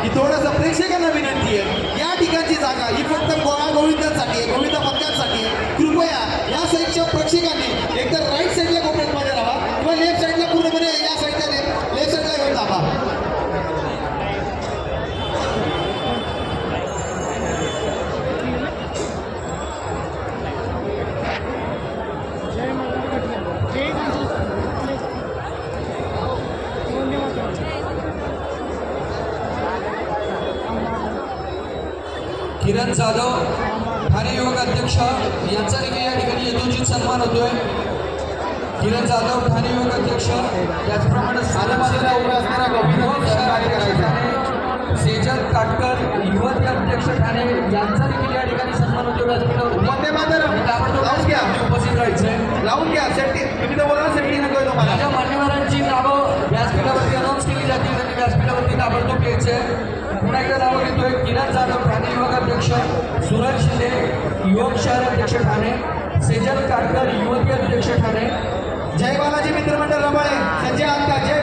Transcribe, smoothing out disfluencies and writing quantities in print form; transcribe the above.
की थोडंसं प्रेक्षकांना विनंती आहे, या ठिकाणची जागा ही फक्त गोविंदांसाठी आहे, गोविंदा पथकांसाठी आहे. कृपया या साईडच्या प्रेक्षकांनी एकतर राईट साईडला कोपऱ्यामध्ये राहा किंवा लेफ्ट साईडला पूर्णपणे या साईडला लेफ्ट साईडला येऊन जावा. किरण जाधव ठाणे युवक अध्यक्ष यांचा देखील या ठिकाणी यथोचित सन्मान होतोय. किरण जाधव ठाणे युवक अध्यक्ष, त्याचप्रमाणे सेजल काटकर युवक अध्यक्ष ठाणे यांचा देखील या ठिकाणी सन्मान होतो. उपस्थित राहायचंय. लावून घ्या सेफ्टी, तुम्ही तर बोला सेफ्टी नको तुम्हाला. माझ्या मान्यवरांची नावं व्यासपीठावरती अनाऊन्स केली जातील, त्यांनी व्यासपीठावरती ताबडतोब घ्यायचे. पुन्हा एकदा नावं घेतोय. किरण जाधव ठाणे युवक अध्यक्ष, सूरज शिंदे युवक शहर अध्यक्ष ठाणे, सेजल काटकर युवती अध्यक्ष ठाणे, जय बालाजी मित्रमंडळ रबाळे, संजय अंका, जय